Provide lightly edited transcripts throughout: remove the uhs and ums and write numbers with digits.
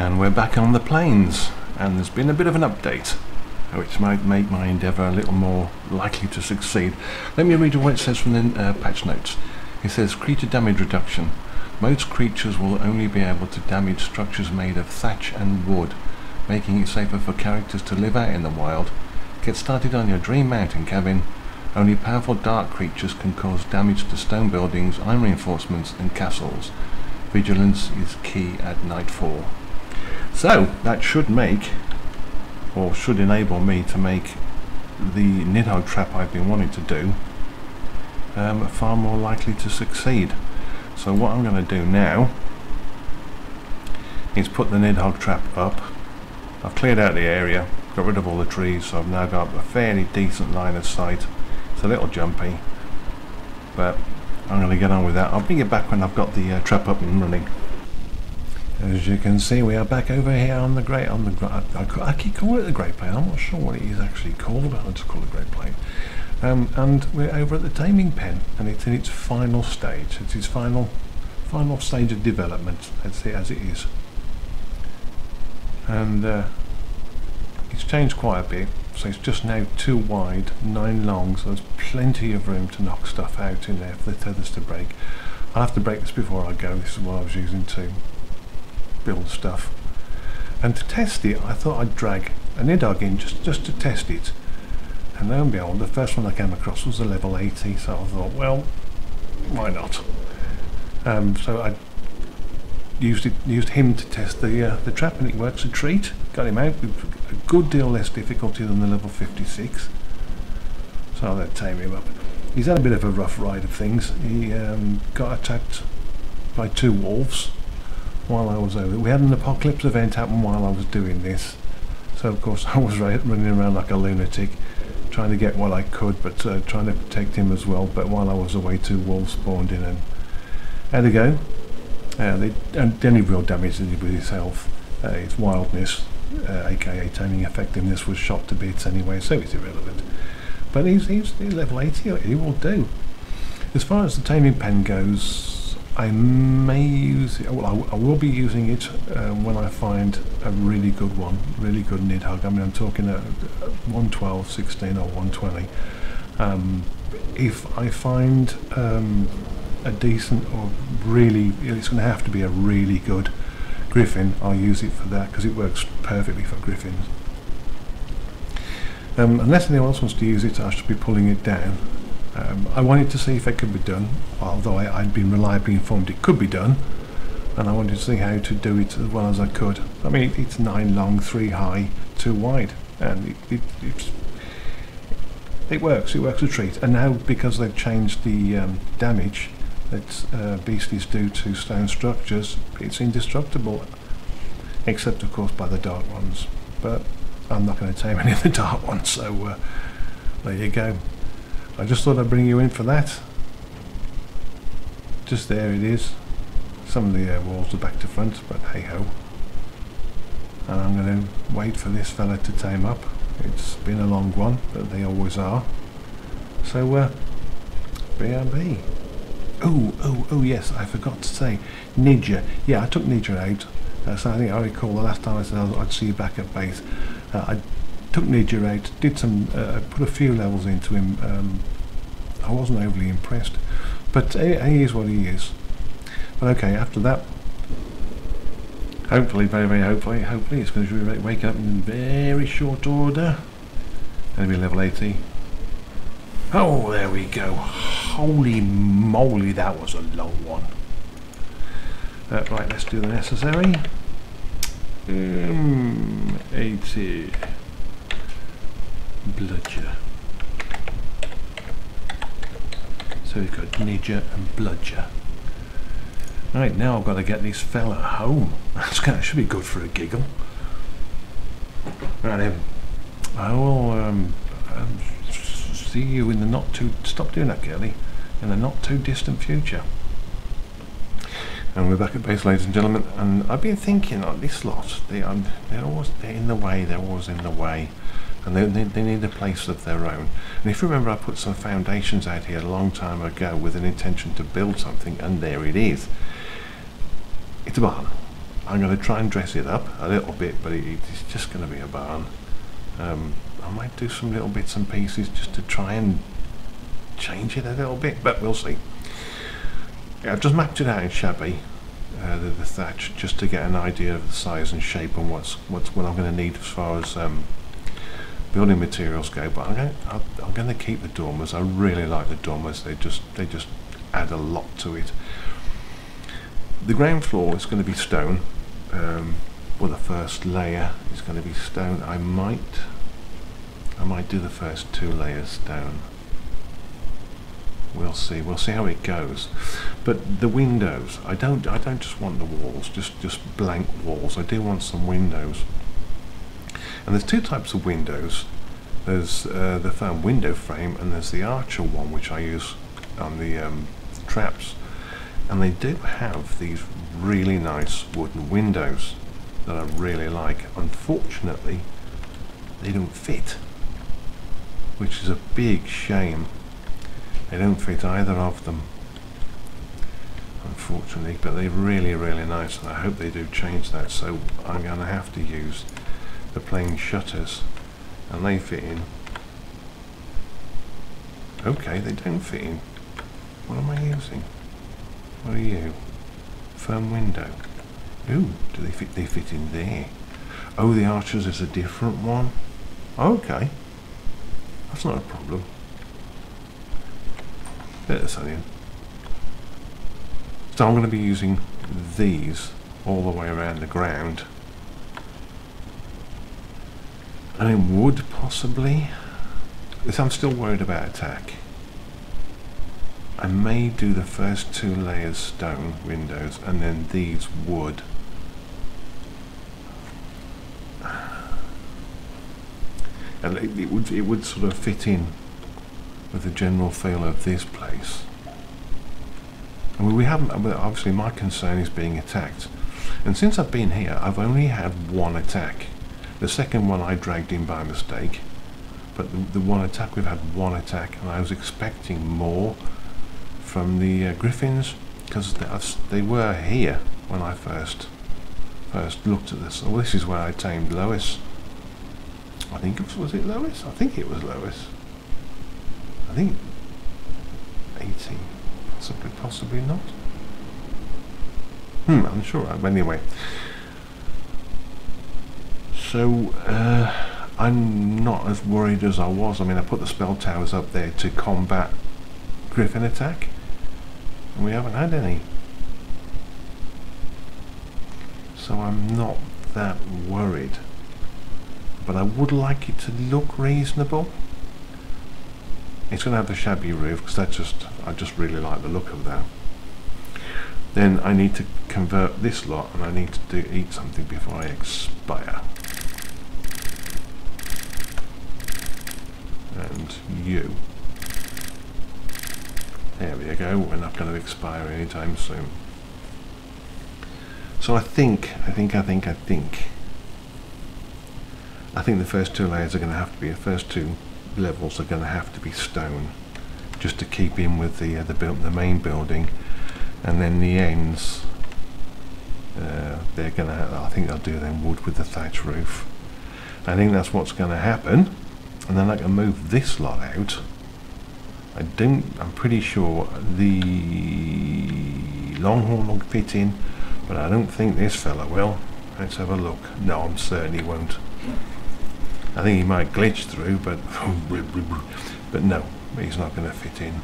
And we're back on the plains, and there's been a bit of an update which might make my endeavour a little more likely to succeed. Let me read you what it says from the patch notes. It says, creature damage reduction. Most creatures will only be able to damage structures made of thatch and wood, making it safer for characters to live out in the wild. Get started on your dream mountain cabin. Only powerful dark creatures can cause damage to stone buildings, iron reinforcements and castles. Vigilance is key at nightfall. So that should make, or should enable me to make the Nidhog trap I've been wanting to do far more likely to succeed. So what I'm going to do now is put the Nidhog trap up. I've cleared out the area, got rid of all the trees, so I've now got a fairly decent line of sight. It's a little jumpy, but I'm going to get on with that. I'll bring it back when I've got the trap up and running. As you can see, we are back over here on the great, I keep calling it the Great Plain. I'm not sure what it is actually called, but I'll just call it Great Plain. And we're over at the taming pen, and it's in its final stage. It's its final stage of development, as it is. And it's changed quite a bit. So it's just now 2 wide, 9 long, so there's plenty of room to knock stuff out in there for the tethers to break. I'll have to break this before I go. This is what I was using to build stuff. And to test it, I thought I'd drag a Nidhog in just to test it. And lo and behold, the first one I came across was a level 80, so I thought, well, why not? So I used him to test the trap, and it works a treat. Got him out with a good deal less difficulty than the level 56. So I'll tame him up. He's had a bit of a rough ride of things. He got attacked by 2 wolves while I was over. We had an apocalypse event happen while I was doing this, so of course I was running around like a lunatic, trying to get what I could, but trying to protect him as well. But while I was away, 2 wolves spawned in and had a go. The only real damage he did with his health, his wildness, aka taming effectiveness, was shot to bits anyway, so he's irrelevant. But he's level 80, he will do. As far as the taming pen goes, I may use it, well, I will be using it when I find a really good one, really good Nidhog. I mean, I'm talking a 112, 16 or 120. If I find a decent, or really, it's going to have to be a really good griffin, I'll use it for that, because it works perfectly for griffins. Unless anyone else wants to use it, I should be pulling it down. I wanted to see if it could be done, although I'd been reliably informed it could be done, and I wanted to see how to do it as well as I could. I mean, it's 9 long, 3 high, 2 wide, and it works a treat. And now, because they've changed the damage that beasties do to stone structures, it's indestructible, except of course by the dark ones. But I'm not going to tame any of the dark ones, so there you go. I just thought I'd bring you in for that. Just there it is. Some of the walls are back to front, but hey ho. And I'm going to wait for this fella to tame up. It's been a long one, but they always are. So BRB. Oh yes, I forgot to say Ninja. Yeah, I took Ninja out. So I think I recall the last time I said I'd see you back at base. I took Ninja out, did some, put a few levels into him. I wasn't overly impressed, but he is what he is. But okay, after that, hopefully, very hopefully, it's going to wake up in very short order. Going to be level 80. Oh, there we go. Holy moly, that was a long one. Right, let's do the necessary. 80 bludger. So we've got Ninja and bludger. Right, now I've got to get this fella home. That should be good for a giggle. Right then, I will see you in the not too, stop doing that girly, in the not too distant future. And we're back at base, ladies and gentlemen, and I've been thinking, like, this lot, they're in the way, they're always in the way, and they need a place of their own. And if you remember, I put some foundations out here a long time ago with an intention to build something, and there it is. It's a barn. I'm going to try and dress it up a little bit, but it's just going to be a barn. I might do some little bits and pieces just to try and change it a little bit, but we'll see. Yeah, I've just mapped it out in Shabby, the thatch, just to get an idea of the size and shape and what I'm going to need as far as building materials go. But I'm going to keep the dormers. I really like the dormers. They just add a lot to it. The ground floor is going to be stone. Well, the first layer is going to be stone. I might do the first 2 layers stone. We'll see how it goes. But the windows, I don't just want the walls, just blank walls. I do want some windows. And there's 2 types of windows. There's the foam window frame, and there's the archer one, which I use on the traps. And they do have these really nice wooden windows that I really like. Unfortunately, they don't fit, which is a big shame. They don't fit either of them, unfortunately, but they're really, really nice, and I hope they do change that. So I'm going to have to use the plain shutters, and they fit in. Okay, they don't fit in. What am I using? What are you? Firm window. Ooh, do they fit? They fit in there. Oh, the archers is a different one. Okay, that's not a problem. Bit of sun in. So I'm going to be using these all the way around the ground. And in wood, possibly. Because I'm still worried about attack. I may do the first 2 layers stone windows and then these wood. And it would sort of fit in with the general feel of this place. And we haven't, obviously my concern is being attacked. And since I've been here, I've only had 1 attack. The second one I dragged in by mistake. But the 1 attack, we've had 1 attack, and I was expecting more from the griffins, because they were here when I first looked at this. Oh, this is where I tamed Lois. I think it was it Lois? I think it was Lois. I think 18, possibly not. I'm sure. Anyway, so I'm not as worried as I was. I mean, I put the spell towers up there to combat griffin attack, and we haven't had any. So I'm not that worried. But I would like it to look reasonable. It's going to have the shabby roof, because I just really like the look of that. Then I need to convert this lot, and I need to eat something before I expire. And you. There we go. We're not going to expire anytime soon. So I think the first 2 layers are going to have to be, the first 2 levels are going to have to be stone, just to keep in with the main building, and then the ends, they're going to have, I think they'll do them wood with the thatch roof. I think that's what's going to happen, and then I can move this lot out. I'm pretty sure the Longhorn will fit in, but I don't think this fella will. Let's have a look. No, I'm certain he won't. I think he might glitch through, but no, he's not going to fit in.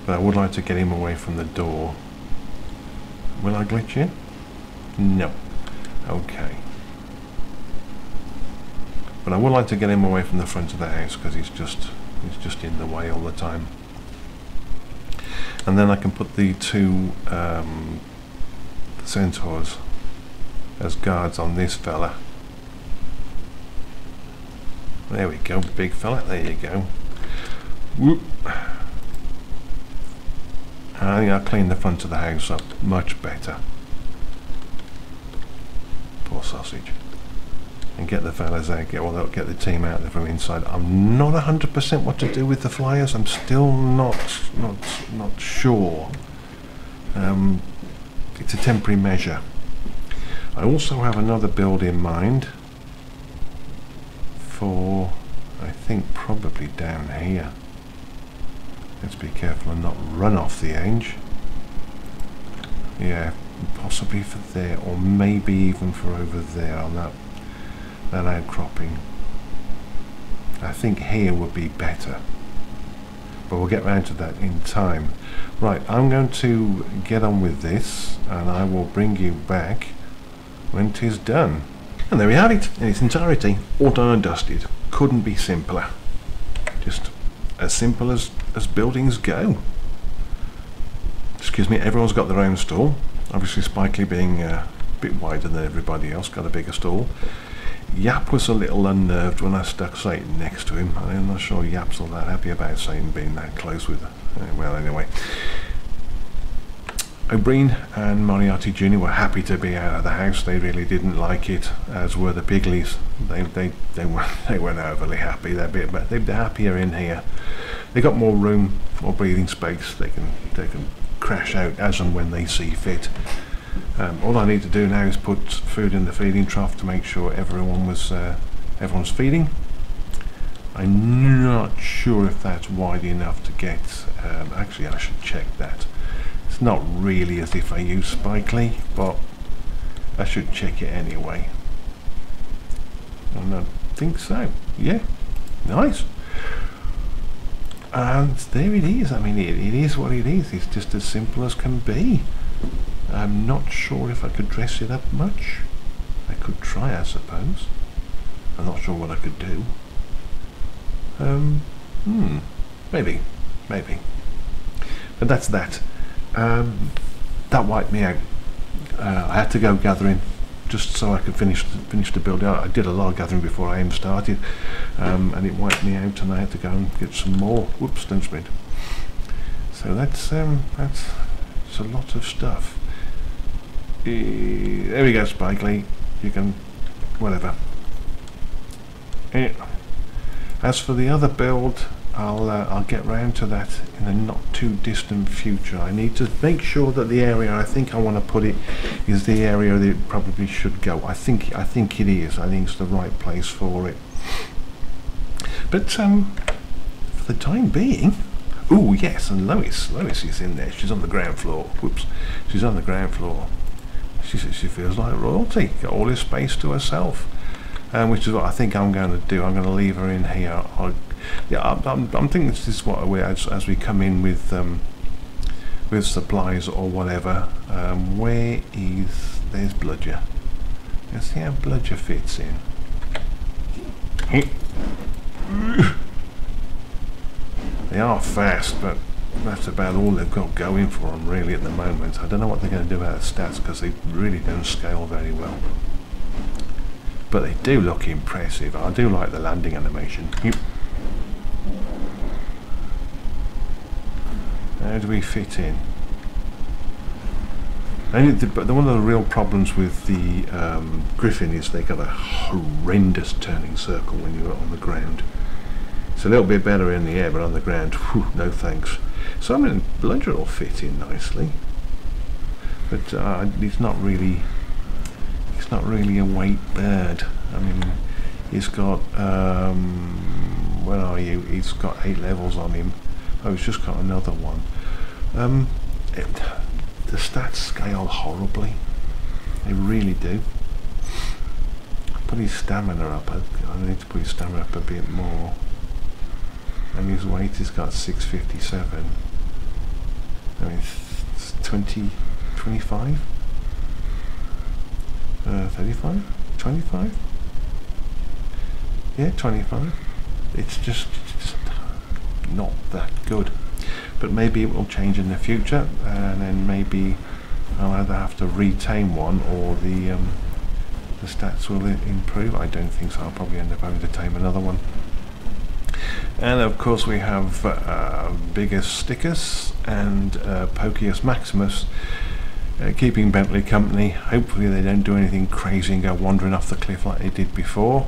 But I would like to get him away from the door. Will I glitch in? No. Okay. But I would like to get him away from the front of the house, because he's just in the way all the time. And then I can put the 2 centaurs as guards on this fella. There we go, big fella, there you go. Whoop. I think I'll clean the front of the house up much better. Poor sausage. And get the fellas out, get the team out there from inside. I'm not 100% what to do with the flyers. I'm still not sure. it's a temporary measure. I also have another build in mind for, I think, probably down here. Let's be careful and not run off the edge. Yeah, possibly for there, or maybe even for over there on that outcropping. I think here would be better, but we'll get round to that in time. Right, I'm going to get on with this, and I will bring you back when 'tis done. And there we have it, in its entirety, all done and dusted. Couldn't be simpler. Just as simple as buildings go. Excuse me, everyone's got their own stall. Obviously Spikely being a bit wider than everybody else, got a bigger stall. Yap was a little unnerved when I stuck Satan next to him. I'm not sure Yap's all that happy about Satan being that close with her. Well, anyway. O'Brien and Moriarty Jr. were happy to be out of the house. They really didn't like it, as were the Piglies. They weren't overly happy. They're happier in here. They got more room, more breathing space. They can crash out as and when they see fit. All I need to do now is put food in the feeding trough to make sure everyone's feeding. I'm not sure if that's wide enough to get. Actually, I should check that. It's not really as if I use Spikely, but I should check it anyway. And I think so. Yeah, nice. And there it is. I mean, it is what it is. It's just as simple as can be. I'm not sure if I could dress it up much. I could try, I suppose. I'm not sure what I could do. Maybe. But that's that. That wiped me out. I had to go gathering just so I could finish the build. I did a lot of gathering before I even started, and it wiped me out, and I had to go and get some more. Whoops, don't sprint. So that's a lot of stuff. There we go, Spikely. You can, whatever. As for the other build, I'll get round to that in a not too distant future. I need to make sure that the area I think I want to put it is the area that it probably should go. I think it is. I think it's the right place for it. But for the time being, oh yes, and Lois is in there. She's on the ground floor. Whoops, she's on the ground floor. She says she feels like royalty. Got all this space to herself, which is what I think I'm going to do. I'm going to leave her in here. I'm thinking this is what as we come in with supplies or whatever. There's Bludger. Let's see how Bludger fits in. They are fast, but that's about all they've got going for them really at the moment. I don't know what they're going to do about the stats because they really don't scale very well. But they do look impressive. I do like the landing animation. How do we fit in? But one of the real problems with the Griffin is they got a horrendous turning circle when you're on the ground. It's a little bit better in the air, but on the ground, whew, no thanks. So I mean, Bludger will fit in nicely, but he's not really a weight bird. I mean, he's got where are you? He's got 8 levels on him. Oh, he's just got another one. The stats scale horribly. They really do. Put his stamina up. I need to put his stamina up a bit more. And his weight has got 657. I mean, 20, 25? 35? 25? Yeah, 25. It's just not that good. But maybe it will change in the future, and then maybe I'll either have to retame one or the stats will improve. I don't think so. I'll probably end up having to tame another one. And of course we have Biggest Stickus and Pokius Maximus keeping Bentley company. Hopefully they don't do anything crazy and go wandering off the cliff like they did before.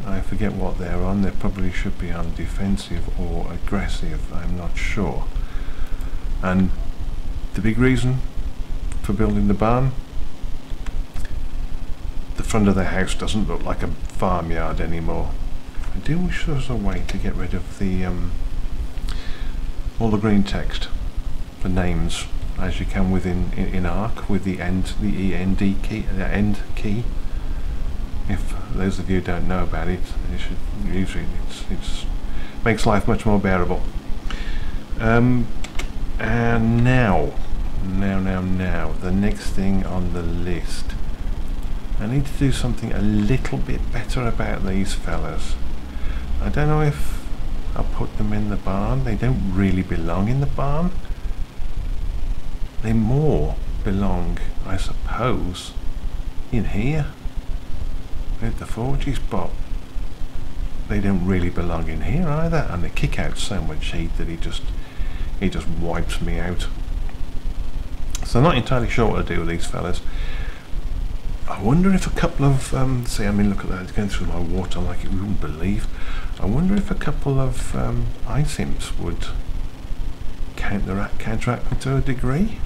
I forget what they're on. They probably should be on defensive or aggressive, I'm not sure. And the big reason, for building the barn. The front of the house doesn't look like a farmyard anymore. I do wish there was a way to get rid of the all the green text, the names, as you can within in Arc with the END key, the end key. If those of you who don't know about it, you should use it. It's makes life much more bearable. And now, the next thing on the list. I need to do something a little bit better about these fellas. I don't know if I'll put them in the barn. They don't really belong in the barn. They more belong, I suppose, in here with the forges, but they don't really belong in here either. And they kick out so much heat that he just wipes me out. So I'm not entirely sure what to do with these fellas. I wonder if a couple of see, I mean, look at that, it's going through my water like you wouldn't believe. I wonder if a couple of ice imps would counteract me to a degree.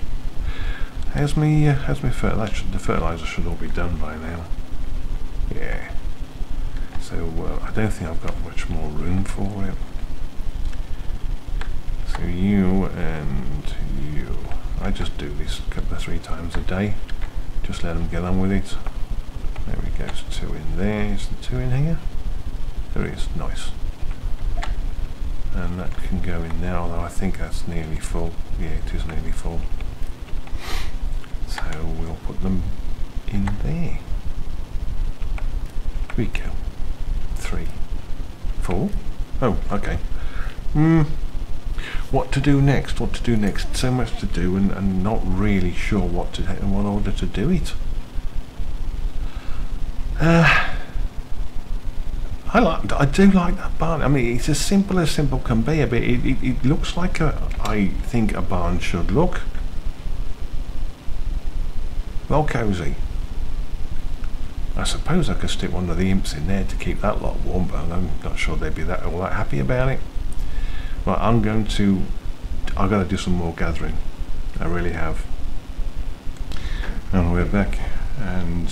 How's me fertilizer? The fertilizer should all be done by now. Yeah. So I don't think I've got much more room for it. So you and you. I just do this a couple of 3 times a day. Just let them get on with it. There we go, there's 2 in there. Is there 2 in here? There is, nice. And that can go in there, although I think that's nearly full. Yeah, it is nearly full. So we'll put them in there. Here we go. 3, 4. Oh, okay. What to do next? What to do next? So much to do, and not really sure what to in what order to do it. I do like that barn. I mean, it's as simple can be. A bit. It looks like I think a barn should look. Well, cosy. I suppose I could stick one of the imps in there to keep that lot warm, but I'm not sure they'd be all that happy about it. Right, I've got to do some more gathering. I really have. And we're back, and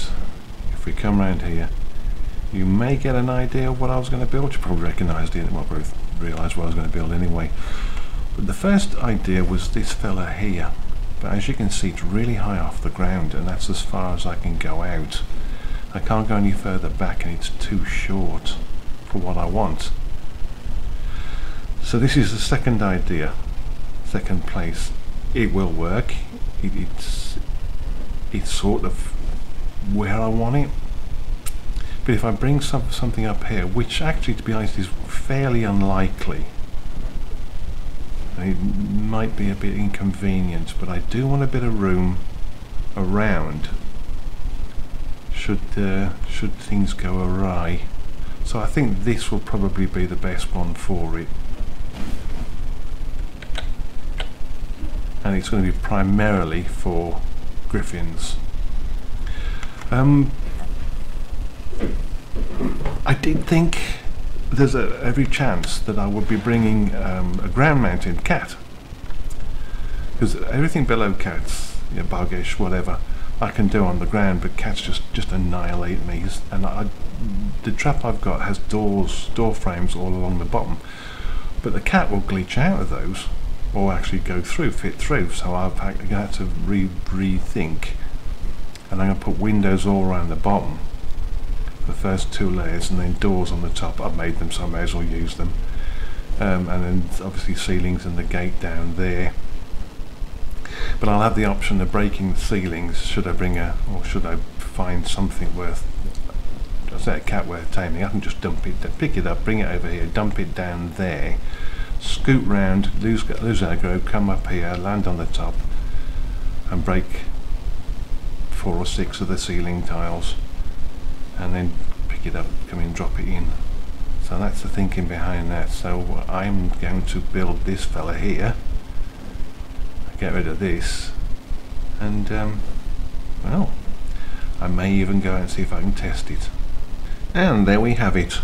if we come around here, you may get an idea of what I was going to build. You probably recognised it, well, both realised what I was going to build anyway. But the first idea was this fella here. But as you can see, it's really high off the ground, and that's as far as I can go out. I can't go any further back, and it's too short for what I want. So this is the second idea, second place. It will work. It's sort of where I want it. But if I bring something up here, which actually, to be honest, is fairly unlikely, it might be a bit inconvenient, but I do want a bit of room around should things go awry. So I think this will probably be the best one for it. And it's going to be primarily for griffins. I did think there's every chance that I would be bringing a ground mounted cat, because everything below cats, you know, buggish, whatever, I can do on the ground, but cats just annihilate me. And the trap I've got has door frames all along the bottom, but the cat will glitch out of those, or actually fit through. So I've had to rethink, and I'm going to put windows all around the bottom, the first 2 layers, and then doors on the top. I've made them, so I may as well use them. And then obviously ceilings and the gate down there. But I'll have the option of breaking the ceilings should I find something worth, a cat worth taming. I can just pick it up, bring it over here, dump it down there, scoot round, lose aggro, come up here, land on the top, and break 4 or 6 of the ceiling tiles, and then pick it up, come in, drop it in. So that's the thinking behind that. So I'm going to build this fella here, get rid of this, and well, I may even go out and see if I can test it. And there we have it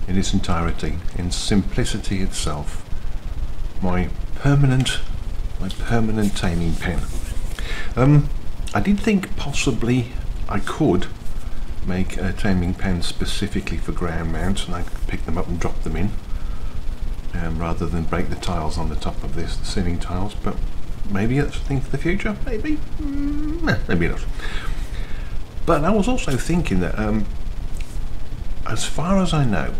in its entirety, in simplicity itself. My permanent taming pen. I did think possibly I could make a taming pen specifically for ground mounts, and I could pick them up and drop them in, rather than break the tiles on the top of this, the ceiling tiles. But maybe that's a thing for the future, maybe, maybe not. But I was also thinking that, as far as I know,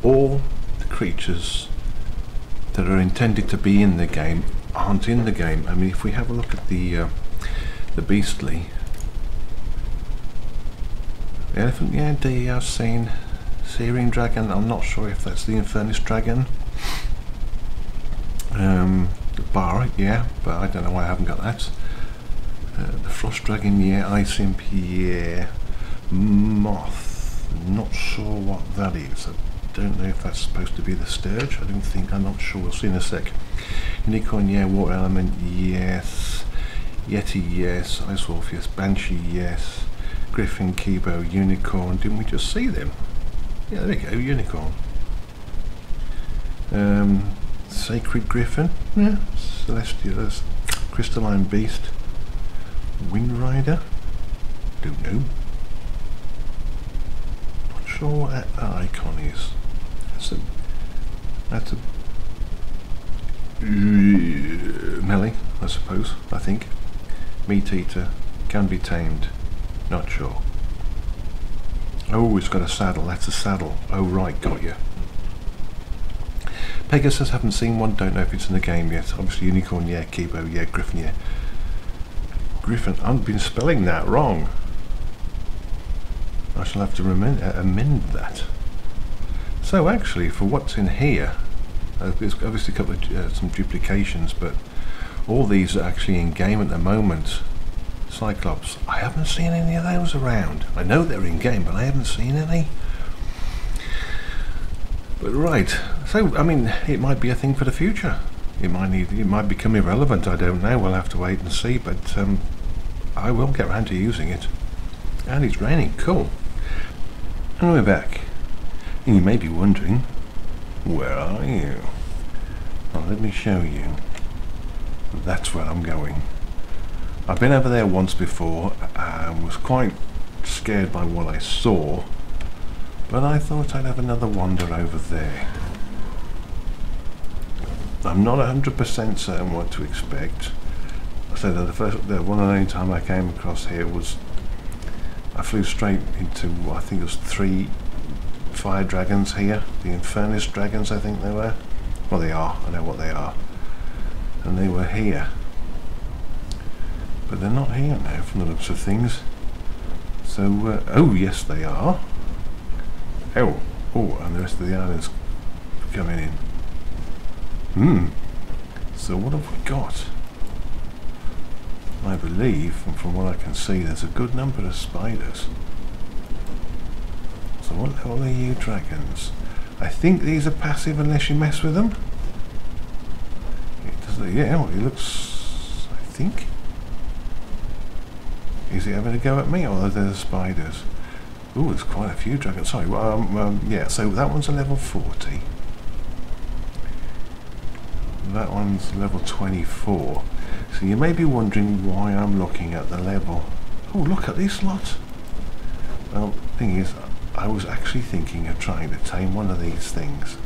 all the creatures that are intended to be in the game aren't in the game. I mean, if we have a look at the beastly elephant, yeah, the Searing dragon, I'm not sure if that's the Infernus dragon. The bar, yeah, but I don't know why I haven't got that. The frost dragon, yeah. Ice imp, yeah. Moth, not sure what that is. I don't know if that's supposed to be the sturge. I'm not sure, we'll see in a sec. Unicorn, yeah. Water element, yes. Yeti, yes. Ice wolf, yes. Banshee, yes. Griffin, Kibo, unicorn. Didn't we just see them? Yeah, there we go, unicorn. Sacred griffin, yeah. Celestial, crystalline beast. Wind rider, don't know. Not sure what that icon is. That's a melee, I suppose. I think. Meat eater, can be tamed. Not sure. Oh, it's got a saddle. That's a saddle. Oh right, got you. Pegasus, haven't seen one. Don't know if it's in the game yet. Obviously unicorn, yeah. Kibo, yeah. Griffin, yeah. Griffin, I've been spelling that wrong. I shall have to amend that. So actually, for what's in here, there's obviously a couple of some duplications, but all these are actually in game at the moment. Cyclops, I haven't seen any of those around. I know they're in game, but I haven't seen any. But right, so I mean, it might be a thing for the future. It might become irrelevant. I don't know. We'll have to wait and see. But I will get around to using it. And it's raining. Cool. And we're back. And you may be wondering, where are you? Well, let me show you. That's where I'm going. I've been over there once before and was quite scared by what I saw, but I thought I'd have another wander over there. I'm not 100% certain what to expect. I said that the one and only time I came across here was, I flew straight into, I think it was 3 fire dragons here, the Infernus dragons I think they were. Well, they are, I know what they are. And they were here. But they're not here now from the looks of things. So, oh yes they are. Oh, and the rest of the island's coming in. So what have we got? I believe, from what I can see, there's a good number of spiders. So what level are you dragons? I think these are passive unless you mess with them. It does, yeah, well, it looks, I think. Is he having a go at me, or are there the spiders? Ooh, there's quite a few dragons. Sorry, yeah, so that one's a level 40. That one's level 24. So you may be wondering why I'm looking at the level. Oh, look at this lot. Well, the thing is, I was actually thinking of trying to tame one of these things.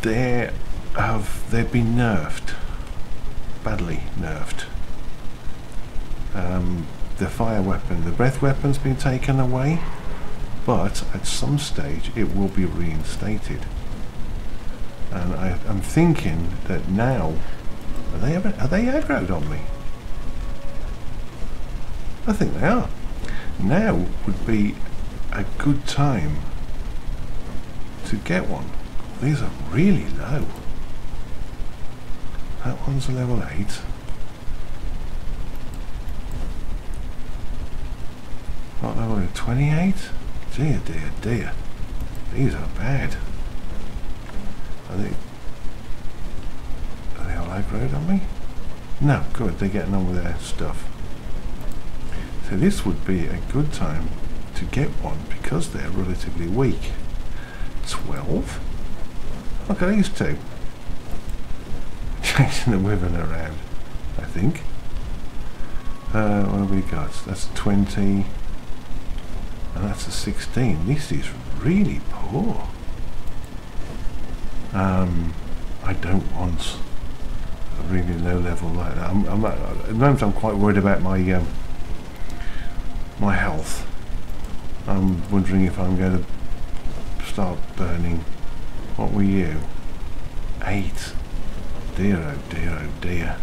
They've been nerfed. Badly nerfed. The fire weapon, the breath weapon's been taken away, but at some stage it will be reinstated. And I'm thinking that now, are they aggroed on me? I think they are. Now would be a good time to get one. These are really low. That one's a level 8. What level is 28? Dear, dear, dear. These are bad. Are they all aggroed on me? No, good, they're getting on with their stuff. So this would be a good time to get one because they're relatively weak. 12? Look at these two. Chasing the wyvern around. I think. What have we got? That's a 20, and that's a 16. This is really poor. I don't want a really low level like that. At the moment I'm quite worried about my my health. I'm wondering if I'm going to start burning. What were you? 8. Dear, oh dear, oh dear.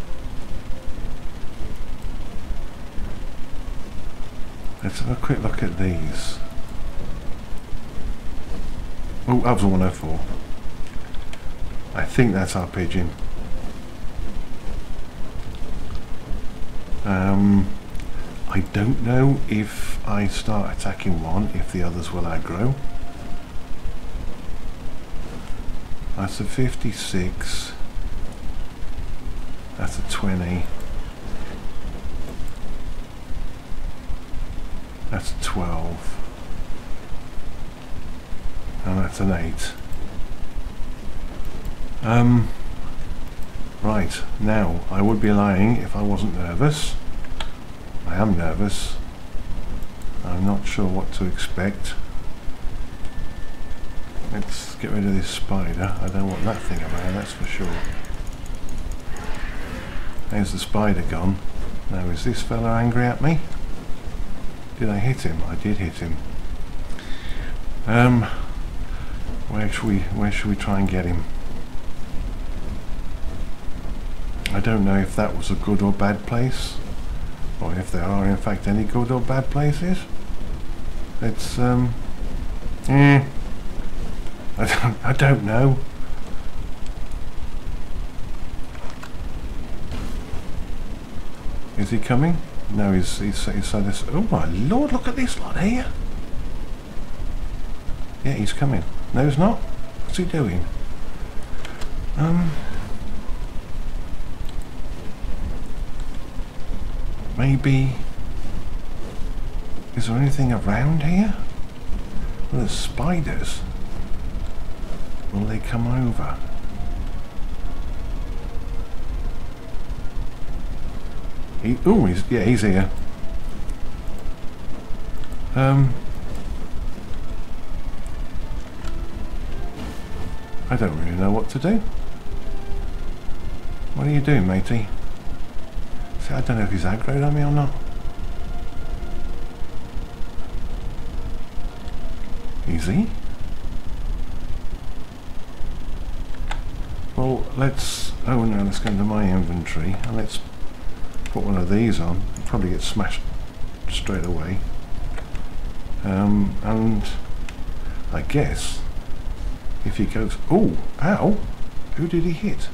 Let's have a quick look at these. Oh, that was a 104. I think that's our pigeon. I don't know if I start attacking one, if the others will aggro. That's a 56. That's a 20. That's a 12. And that's an 8. Right, now I would be lying if I wasn't nervous. I am nervous. I'm not sure what to expect. Let's get rid of this spider. I don't want that thing around, that's for sure. There's the spider gone. Now is this fella angry at me? Did I hit him? I did hit him. Where should we try and get him? I don't know if that was a good or bad place, or if there are in fact any good or bad places. It's I don't know. Is he coming? No, he's so this. Oh my lord! Look at this lot here. Yeah, he's coming. No, he's not. What's he doing? Maybe. Is there anything around here? Well, there's spiders. Will they come over? He's here. I don't really know what to do. What are you doing, matey? See, I don't know if he's aggroed on me or not. Is he? Well, let's go into my inventory and let's put one of these on. It'll probably get smashed straight away. And I guess if he goes, oh, ow, who did he hit?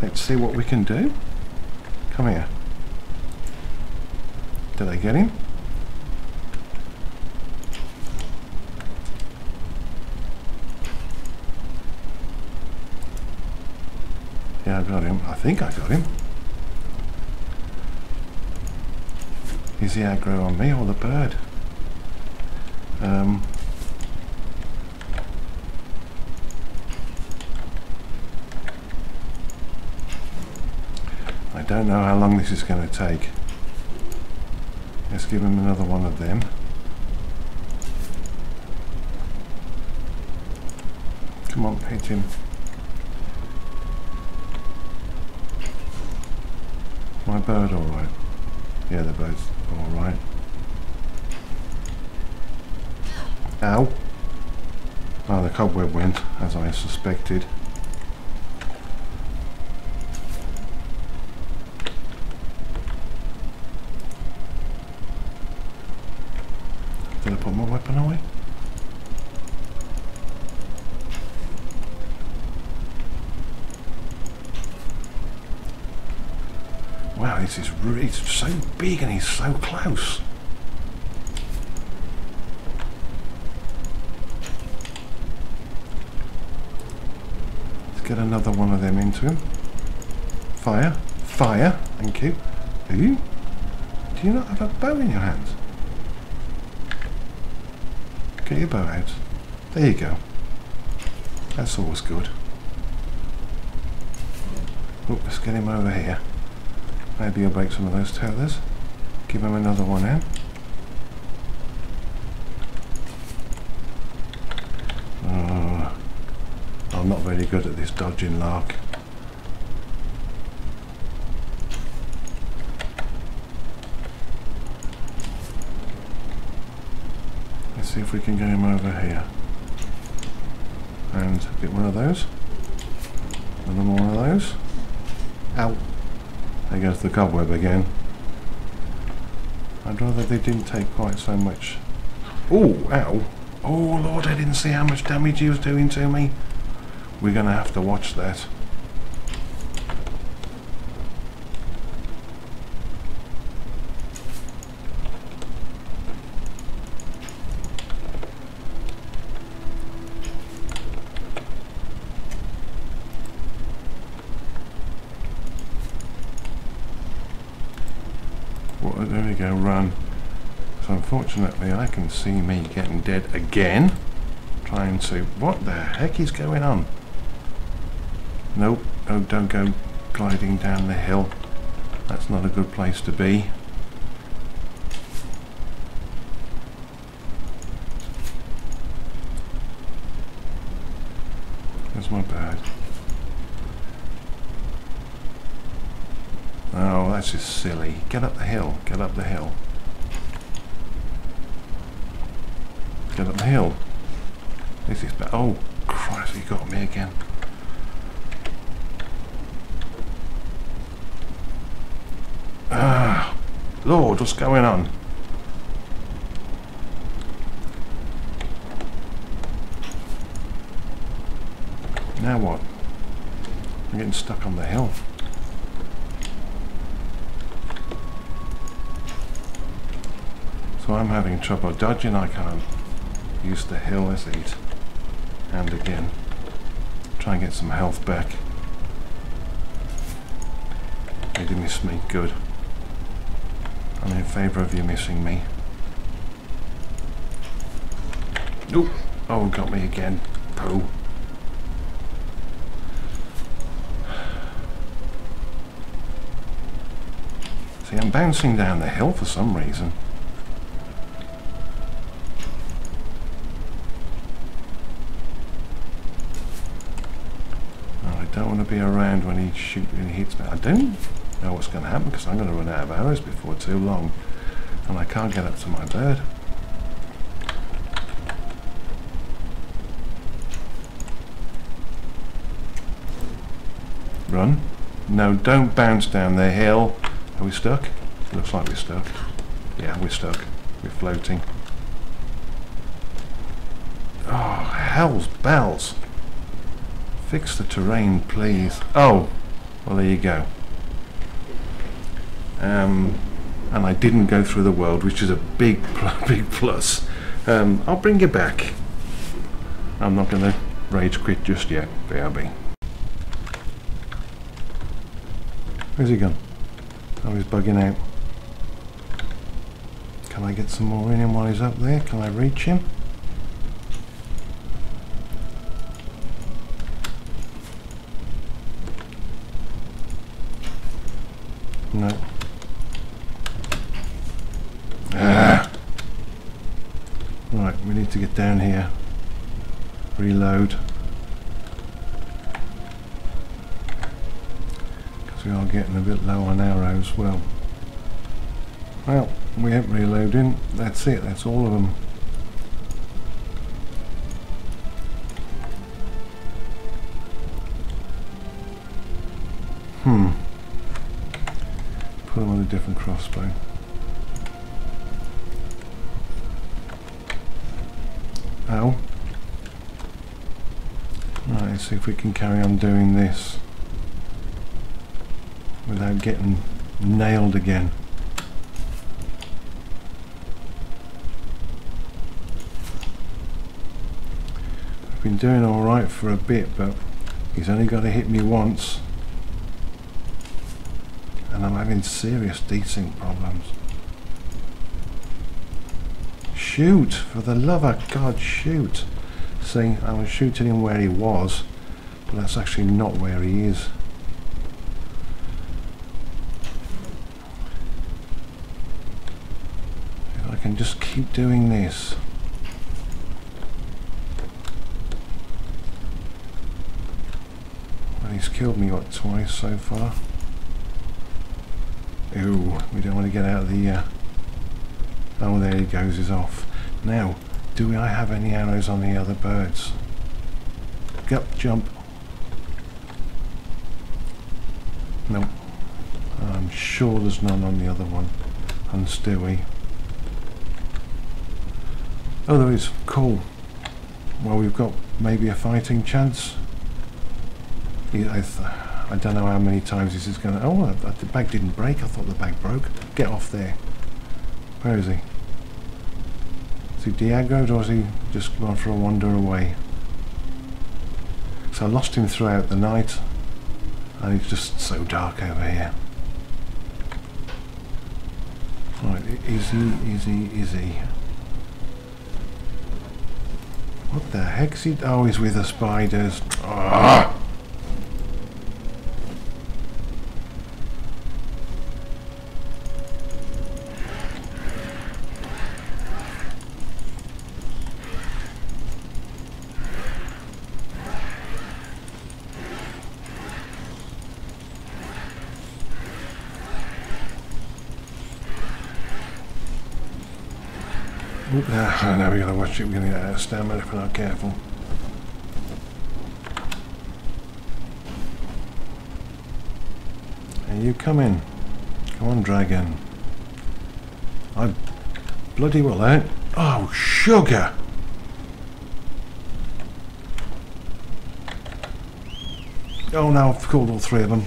Let's see what we can do. Come here. Did I get him? Yeah, I got him. I think I got him. Is he aggro on me or the bird? I don't know how long this is going to take. Let's give him another one of them. Come on, hit him. My bird alright? Yeah, the bird's alright. Ow! Oh, the cobweb went, as I suspected. Did I put my weapon away? Wow, this is really so big and he's so close. Let's get another one of them into him. Fire, fire, thank you. Ooh, do you not have a bow in your hands? Get your bow out. There you go. That's always good. Oh, let's get him over here. Maybe I'll break some of those tethers. Give him another one in. I'm not very good at this dodging lark. Let's see if we can get him over here. And get one of those. Another one of those. Ow! There goes the cobweb again. I'd rather they didn't take quite so much. Oh, ow! Oh Lord, I didn't see how much damage he was doing to me. We're going to have to watch that. Well, there we go, run. So unfortunately I can see me getting dead again. Trying to... What the heck is going on? Nope, oh, don't go gliding down the hill. That's not a good place to be. There's my bird. Oh, that's just silly. Get up the hill, get up the hill. Get up the hill. This is bad. Oh, Christ, he got me again. Lord, what's going on? Now what? I'm getting stuck on the hill. So I'm having trouble dodging. I can't use the hill as it. And again, try and get some health back. They did miss me, good. I'm in favour of you missing me. Nope. Oh, got me again. Pooh. See, I'm bouncing down the hill for some reason. Oh, I don't want to be around when he hits me. I don't know what's going to happen because I'm going to run out of arrows before too long, and I can't get up to my bird. Run. No, don't bounce down the hill. Are we stuck? Looks like we're stuck. Yeah, we're stuck. We're floating. Oh, hell's bells. Fix the terrain, please. Oh, well, there you go. And I didn't go through the world, which is a big plus. I'll bring you back. I'm not going to rage quit just yet. BRB. Where's he gone? Oh, he's bugging out. Can I get some more in him while he's up there? Can I reach him? No. Right, we need to get down here. Reload. Because we are getting a bit low on arrows. Well, we ain't reloading. That's it, that's all of them. Put them on a different crossbow. Ow. Right, let's see if we can carry on doing this without getting nailed again. I've been doing alright for a bit, but he's only got to hit me once and I'm having serious desync problems. Shoot! For the love of God, shoot! See, I was shooting him where he was, but that's actually not where he is. keep doing this? Well, he's killed me, what, twice so far? Ooh, we don't want to get out of the... Oh, there he goes, he's off. Now, do I have any arrows on the other birds? Go, jump. No. I'm sure there's none on the other one. On Stewie. Oh, there is. Cool. Well, we've got maybe a fighting chance. I don't know how many times this is going to... Oh, the bag didn't break. I thought the bag broke. Get off there. Where is he? Is he de-aggroed or has he just gone for a wander away? So I lost him throughout the night. And it's just so dark over here. Right, is he? What the heck's he? Oh, he's with the spiders. Ah! I know we gotta watch it, we're gonna get out of stamina if we're not careful. And you come in. Come on, dragon. I bloody well out. Oh, sugar! Oh no, I've called all three of them.